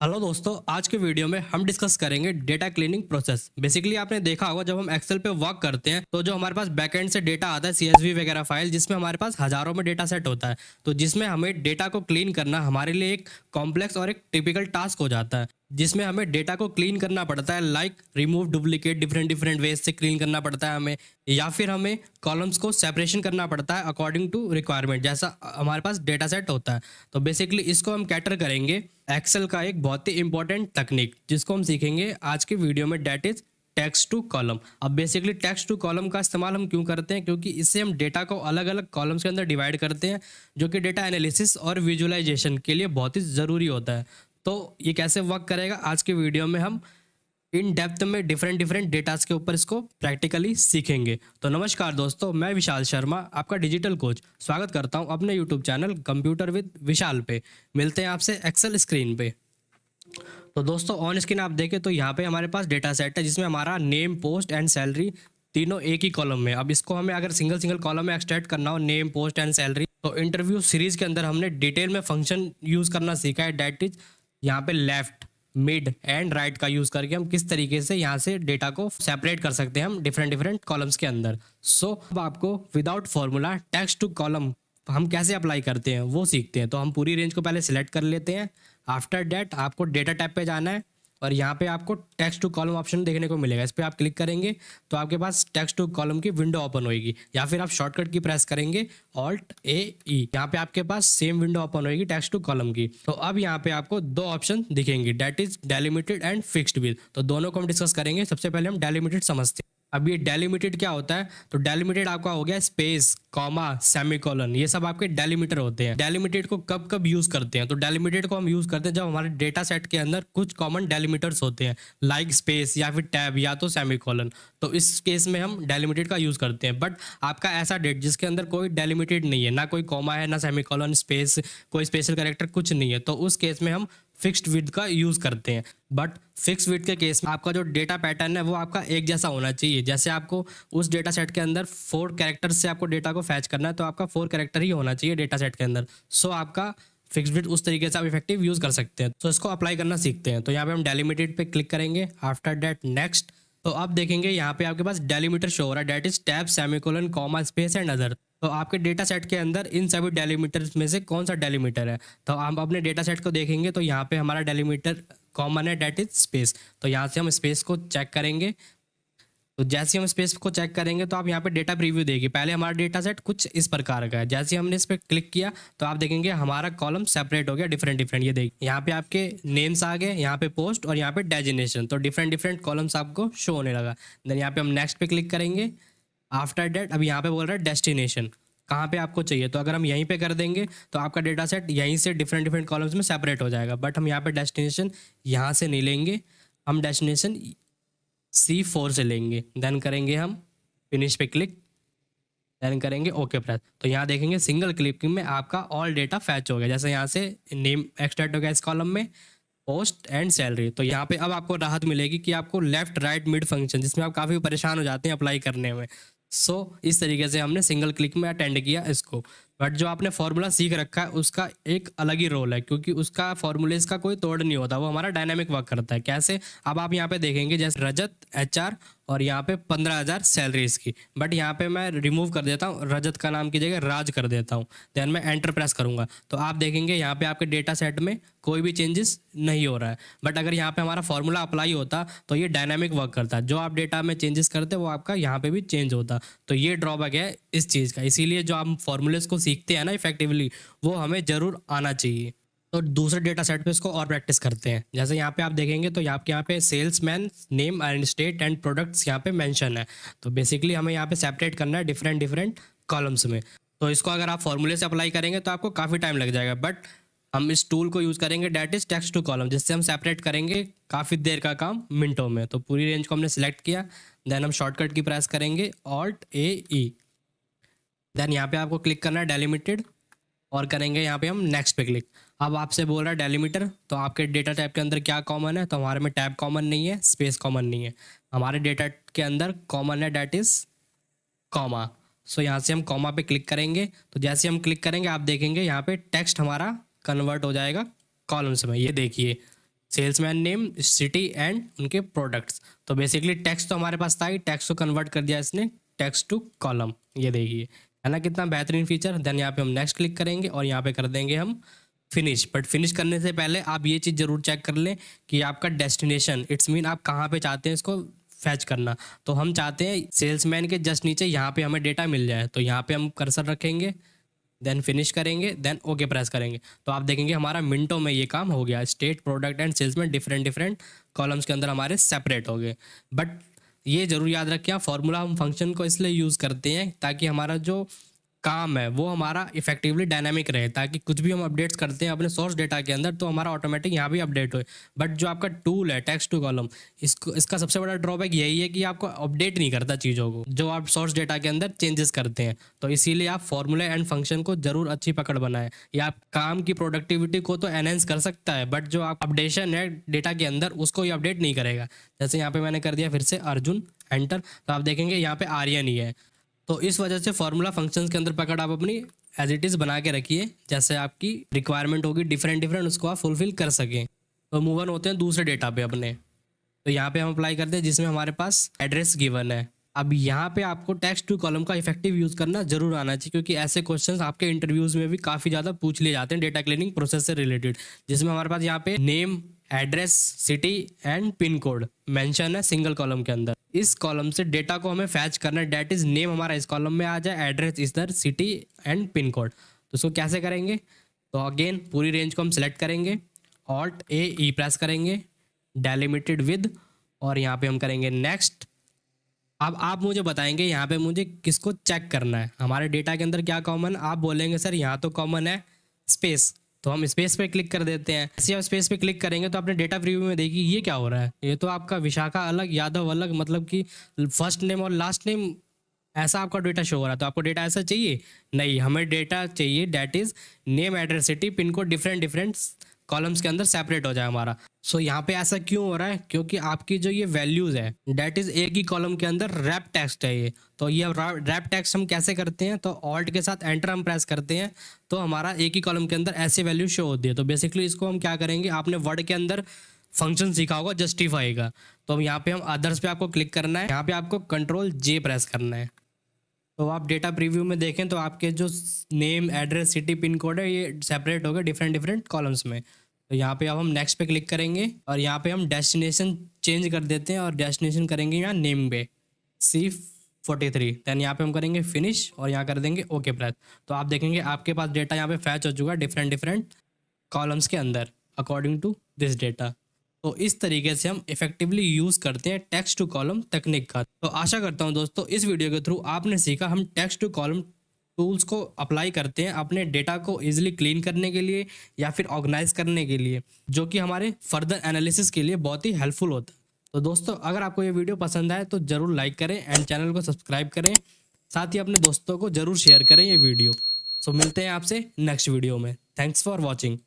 Hello दोस्तों, आज के वीडियो में हम डिस्कस करेंगे डेटा क्लीनिंग प्रोसेस। बेसिकली आपने देखा होगा जब हम एक्सेल पे वर्क करते हैं तो जो हमारे पास बैकएंड से डेटा आता है सीएसवी वगैरह फाइल, जिसमें हमारे पास हजारों में डेटा सेट होता है। तो जिसमें हमें डेटा को क्लीन करना हमारे लिए एक कॉम्प्लेक्स और एक टिपिकल टास्क हो जाता है, जिसमें हमें डेटा को क्लीन करना पड़ता है। Like remove duplicate, different different ways से क्लीन करना पड़ता है हमें, या फिर हमें कॉलम्स को सेपरेशन करना पड़ता है अकॉर्डिंग टू रिक्वायरमेंट, जैसा हमारे पास डेटा सेट होता है। तो बेसिकली इसको हम कैटर करेंगे एक्सेल का एक बहुत ही इंपॉर्टेंट तकनीक, जिसको हम सीखेंगे आज के वीडियो में, that is text to column. अब बेसिकली टेक्स्ट टू कॉलम का इस्तेमाल हम क्यों करते हैं? क्योंकि इससे हम डेटा को अलग अलग कॉलम्स के अंदर डिवाइड करते हैं, जो कि डेटा एनालिसिस और विजुअलाइजेशन के लिए बहुत ही ज़रूरी होता है। तो ये कैसे वर्क करेगा, आज के वीडियो में हम इन डेप्थ में डिफरेंट डिफरेंट डेटास के ऊपर इसको प्रैक्टिकली सीखेंगे। तो नमस्कार दोस्तों, मैं विशाल शर्मा, आपका डिजिटल कोच, स्वागत करता हूं अपने यूट्यूब चैनल कंप्यूटर विद विशाल पे। मिलते हैं आपसे एक्सेल स्क्रीन पे। तो दोस्तों, ऑन स्क्रीन आप देखें तो यहाँ पे हमारे पास डेटा सेट है, जिसमें हमारा नेम, पोस्ट एंड सैलरी तीनों एक ही कॉलम में। अब इसको हमें अगर सिंगल सिंगल कॉलम में एक्सट्रैक्ट करना हो, नेम, पोस्ट एंड सैलरी, तो इंटरव्यू सीरीज के अंदर हमने डिटेल में फंक्शन यूज करना सीखा है। डेट इज यहाँ पे लेफ्ट, मिड एंड राइट का यूज करके हम किस तरीके से यहाँ से डेटा को सेपरेट कर सकते हैं हम डिफरेंट डिफरेंट कॉलम्स के अंदर। सो अब आपको without formula text to column हम कैसे अप्लाई करते हैं वो सीखते हैं। तो हम पूरी रेंज को पहले सिलेक्ट कर लेते हैं। आफ्टर डेट आपको डेटा टैब पे जाना है और यहाँ पे आपको टेक्स्ट टू कॉलम ऑप्शन देखने को मिलेगा। इस पर आप क्लिक करेंगे तो आपके पास टेक्स्ट टू कॉलम की विंडो ओपन होगी, या फिर आप शॉर्टकट की प्रेस करेंगे ऑल्ट ए ई, यहाँ पे आपके पास सेम विंडो ओपन होगी टेक्स्ट टू कॉलम की। तो अब यहाँ पे आपको दो ऑप्शन दिखेंगे, that is delimited and fixed width. तो दोनों को हम डिस्कस करेंगे। सबसे पहले हम डेलिमिटेड समझते हैं। अब ये डेलिमिटेड क्या होता है? तो डेलिमिटेड आपका हो गया स्पेस, कॉमा, सेमीकोलन, ये सब आपके डेलिमिटर होते हैं। डेलिमिटेड को कब कब यूज करते हैं? तो डेलिमिटेड को हम यूज करते हैं जब हमारे डेटा सेट के अंदर कुछ कॉमन डेलिमिटर्स होते हैं, लाइक स्पेस या फिर टैब या तो सेमीकोलन। तो इस केस में हम डेलिमिटेड का यूज करते हैं। बट आपका ऐसा डेट जिसके अंदर कोई डेलिमिटेड नहीं है, ना कोई कॉमा है, ना सेमीकोलन, स्पेस, कोई स्पेशल कैरेक्टर, कुछ नहीं है, तो उस केस में हम फिक्स्ड विड्थ का यूज करते हैं। बट फिक्स विड्थ के केस में आपका जो डेटा पैटर्न है वो आपका एक जैसा होना चाहिए। जैसे आपको उस डेटा सेट के अंदर 4 कैरेक्टर से आपको डेटा को फैच करना है, तो आपका 4 कैरेक्टर ही होना चाहिए डेटा सेट के अंदर। सो आपका फिक्स विड्थ उस तरीके से आप इफेक्टिव यूज कर सकते हैं। तो इसको अप्लाई करना सीखते हैं। तो यहाँ पे हम डेलिमिटेड पे क्लिक करेंगे। आफ्टर दैट नेक्स्ट, तो आप देखेंगे यहाँ पे आपके पास डेलिमीटर शो हो रहा है, that is tab, semicolon, comma, space and other. तो आपके डेटा सेट के अंदर इन सभी डेलीमीटर्स में से कौन सा डेलीमीटर है? तो हम अपने डेटा सेट को देखेंगे तो यहाँ पे हमारा डेलीमीटर कॉमन है, डेट इज स्पेस। तो यहाँ से हम स्पेस को चेक करेंगे। तो जैसे हम स्पेस को चेक करेंगे तो आप यहाँ पे डेटा प्रीव्यू देगी। पहले हमारा डेटा सेट कुछ इस प्रकार का है। जैसे हमने इस पर क्लिक किया तो आप देखेंगे हमारा कॉलम सेपरेट हो गया, डिफरेंट डिफरेंट। ये देखिए यहाँ पे आपके नेम्स आ गए, यहाँ पे पोस्ट और यहाँ पे डेजिग्नेशन। तो डिफरेंट डिफरेंट कॉलम्स आपको शो होने लगा। देन यहाँ पे हम नेक्स्ट पे क्लिक करेंगे। आफ्टर डेट अब यहाँ पे बोल रहा है डेस्टिनेशन, कहाँ पे आपको चाहिए। तो अगर हम यहीं पे कर देंगे तो आपका डेटा सेट यहीं से डिफरेंट डिफरेंट कॉलम्स में सेपरेट हो जाएगा। बट हम यहाँ पे डेस्टिनेशन यहाँ से नहीं लेंगे, हम डेस्टिनेशन C4 से लेंगे। देन करेंगे हम फिनिश पे क्लिक, देन करेंगे ओके प्रेस। तो यहाँ देखेंगे सिंगल क्लिकिंग में आपका ऑल डेटा फैच हो गया। जैसे यहाँ से नेम एक्सट्रैक्ट हो गया इस कॉलम में, पोस्ट एंड सैलरी। तो यहाँ पे अब आपको राहत मिलेगी कि आपको लेफ्ट राइट मिड फंक्शन, जिसमें आप काफ़ी परेशान हो जाते हैं अप्लाई करने में। सो इस तरीके से हमने सिंगल क्लिक में अटेंड किया इसको। बट जो आपने फॉर्मूला सीख रखा है उसका एक अलग ही रोल है, क्योंकि उसका फॉर्मूलेस का कोई तोड़ नहीं होता, वो हमारा डायनामिक वर्क करता है। कैसे? अब आप यहाँ पे देखेंगे जैसे रजत HR और यहाँ पे 15,000 सैलरी इसकी। बट यहाँ पे मैं रिमूव कर देता हूँ, रजत का नाम की जगह राज कर देता हूँ। देन मैं एंटर प्रेस करूँगा तो आप देखेंगे यहाँ पे आपके डेटा सेट में कोई भी चेंजेस नहीं हो रहा है। बट अगर यहाँ पे हमारा फॉर्मूला अप्लाई होता तो ये डायनामिक वर्क करता है। जो आप डेटा में चेंजेस करते वो आपका यहाँ पे भी चेंज होता। तो ये ड्रॉबैक है इस चीज़ का। इसीलिए जो हम फॉर्मूलेस को सीखते हैं ना इफेक्टिवली, वो हमें ज़रूर आना चाहिए। तो दूसरे डेटा सेट पे इसको और प्रैक्टिस करते हैं। जैसे यहाँ पे आप देखेंगे तो आपके यहाँ पे salesman name and state and products यहाँ पे मेंशन है। तो बेसिकली हमें यहाँ पे सेपरेट करना है डिफरेंट डिफरेंट कॉलम्स में। तो इसको अगर आप फॉर्मूले से अप्लाई करेंगे तो आपको काफ़ी टाइम लग जाएगा। बट हम इस टूल को यूज़ करेंगे, that is text to column, जिससे हम सेपरेट करेंगे काफ़ी देर का काम मिनटों में। तो पूरी रेंज को हमने सिलेक्ट किया। देन हम शॉर्टकट की प्रेस करेंगे ऑल्ट ए ई। देन यहाँ पे आपको क्लिक करना है डेलिमिटेड और करेंगे यहाँ पे हम नेक्स्ट पे क्लिक। अब आपसे बोल रहा है डेलिमीटर, तो आपके डेटा टाइप के अंदर क्या कॉमन है? तो हमारे में टैब कॉमन नहीं है, स्पेस कॉमन नहीं है। हमारे डेटा के अंदर कॉमन है, डेट इज कॉमा। सो यहाँ से हम कॉमा पे क्लिक करेंगे। तो जैसे हम क्लिक करेंगे आप देखेंगे यहाँ पे टेक्स्ट हमारा कन्वर्ट हो जाएगा कॉलम्स में। ये देखिए सेल्समैन नेम, सिटी एंड उनके प्रोडक्ट्स। तो बेसिकली टेक्स्ट तो हमारे पास था ही, टेक्स्ट को कन्वर्ट कर दिया इसने टेक्स्ट टू कॉलम। ये देखिए, है ना कितना बेहतरीन फीचर। देन यहाँ पे हम नेक्स्ट क्लिक करेंगे और यहाँ पे कर देंगे हम फिनिश। बट फिनिश करने से पहले आप ये चीज़ जरूर चेक कर लें कि आपका डेस्टिनेशन, इट्स मीन आप कहाँ पे चाहते हैं इसको फैच करना। तो हम चाहते हैं सेल्समैन के जस्ट नीचे यहाँ पे हमें डेटा मिल जाए, तो यहाँ पे हम कर्सर रखेंगे, देन फिनिश करेंगे, देन ओके प्रेस करेंगे। तो आप देखेंगे हमारा मिनटों में ये काम हो गया। State, product and salesman different different columns के अंदर हमारे सेपरेट हो गए। बट ये जरूर याद रखें आप, फॉर्मूला हम फंक्शन को इसलिए यूज़ करते हैं ताकि हमारा जो काम है वो हमारा इफेक्टिवली डायनामिक रहे, ताकि कुछ भी हम अपडेट्स करते हैं अपने सोर्स डेटा के अंदर तो हमारा ऑटोमेटिक यहाँ भी अपडेट होए। बट जो आपका टूल है टेक्स्ट टू कॉलम, इसका सबसे बड़ा ड्रॉबैक यही है कि आपको अपडेट नहीं करता चीज़ों को जो आप सोर्स डेटा के अंदर चेंजेस करते हैं। तो इसीलिए आप फॉर्मूले एंड फंक्शन को जरूर अच्छी पकड़ बनाएं। या आप काम की प्रोडक्टिविटी को तो एनहेंस कर सकता है, बट जो आप अपडेशन है डेटा के अंदर उसको ये अपडेट नहीं करेगा। जैसे यहाँ पे मैंने कर दिया फिर से अर्जुन, एंटर, तो आप देखेंगे यहाँ पे आर्यन ही है। तो इस वजह से फॉर्मूला फंक्शंस के अंदर पकड़ आप अपनी एज इट इज़ बना के रखिए, जैसे आपकी रिक्वायरमेंट होगी डिफरेंट डिफरेंट उसको आप फुलफिल कर सकें। तो मूव ऑन होते हैं दूसरे डेटा पे अपने। तो यहाँ पे हम अप्लाई करते हैं जिसमें हमारे पास एड्रेस गिवन है। अब यहाँ पे आपको टेक्स्ट टू कॉलम का इफेक्टिव यूज़ करना जरूर आना चाहिए, क्योंकि ऐसे क्वेश्चंस आपके इंटरव्यूज़ में भी काफ़ी ज़्यादा पूछ लिए जाते हैं डेटा क्लीनिंग प्रोसेस से रिलेटेड, जिसमें हमारे पास यहाँ पे name, address, city and pin code mention है सिंगल कॉलम के अंदर। इस कॉलम से डेटा को हमें फैच करना है, डेट इज नेम हमारा इस कॉलम में आ जाए, एड्रेस इधर, सिटी एंड पिन कोड। तो उसको कैसे करेंगे? तो अगेन पूरी रेंज को हम सेलेक्ट करेंगे, ऑल्ट ए ई प्रेस करेंगे, डेलिमिटेड विद, और यहाँ पे हम करेंगे नेक्स्ट। अब आप मुझे बताएंगे यहाँ पे मुझे किसको चेक करना है, हमारे डेटा के अंदर क्या कॉमन। आप बोलेंगे सर यहाँ तो कॉमन है स्पेस, तो हम स्पेस पे क्लिक कर देते हैं। ऐसे आप स्पेस पे क्लिक करेंगे तो अपने डेटा प्रीव्यू में देखिए ये क्या हो रहा है, ये तो आपका विशाखा अलग, यादव अलग, मतलब कि फर्स्ट नेम और लास्ट नेम ऐसा आपका डेटा शो हो रहा है। तो आपको डेटा ऐसा चाहिए? नहीं, हमें डेटा चाहिए that is name, address, city, pin code different different columns के अंदर सेपरेट हो जाए हमारा। सो यहाँ पे ऐसा क्यों हो रहा है? क्योंकि आपकी जो ये वैल्यूज है डेट इज एक ही कॉलम के अंदर रैप टेक्स्ट है ये। तो ये रैप टेक्स्ट हम कैसे करते हैं? तो ऑल्ट के साथ एंटर हम प्रेस करते हैं तो हमारा एक ही कॉलम के अंदर ऐसे वैल्यू शो होती है। तो बेसिकली इसको हम क्या करेंगे, आपने वर्ड के अंदर फंक्शन सीखा होगा जस्टिफाई का, तो हम यहाँ पे हम अदर्स पे आपको क्लिक करना है, यहाँ पे आपको कंट्रोल जे प्रेस करना है। तो आप डेटा प्रीव्यू में देखें तो आपके जो name, address, city, pin code है ये सेपरेट हो गए डिफरेंट डिफरेंट कॉलम्स में। तो यहाँ पे अब हम नेक्स्ट पे क्लिक करेंगे और यहाँ पे हम डेस्टिनेशन चेंज कर देते हैं और डेस्टिनेशन करेंगे यहाँ नेम पे C43। दैन यहाँ पे हम करेंगे फिनिश और यहाँ कर देंगे ओके प्रेस। तो आप देखेंगे आपके पास डेटा यहाँ पे फैच हो चुका है डिफरेंट डिफरेंट कॉलम्स के अंदर अकॉर्डिंग टू दिस डेटा। तो इस तरीके से हम इफेक्टिवली यूज़ करते हैं टेक्स्ट टू कॉलम तकनीक का। तो आशा करता हूँ दोस्तों इस वीडियो के थ्रू आपने सीखा हम टेक्स्ट टू कॉलम टूल्स को अप्लाई करते हैं अपने डेटा को इजीली क्लीन करने के लिए या फिर ऑर्गेनाइज करने के लिए, जो कि हमारे फर्दर एनालिसिस के लिए बहुत ही हेल्पफुल होता है। तो दोस्तों अगर आपको ये वीडियो पसंद आए तो ज़रूर लाइक करें एंड चैनल को सब्सक्राइब करें, साथ ही अपने दोस्तों को ज़रूर शेयर करें ये वीडियो। सो मिलते हैं आपसे नेक्स्ट वीडियो में। Thanks for watching.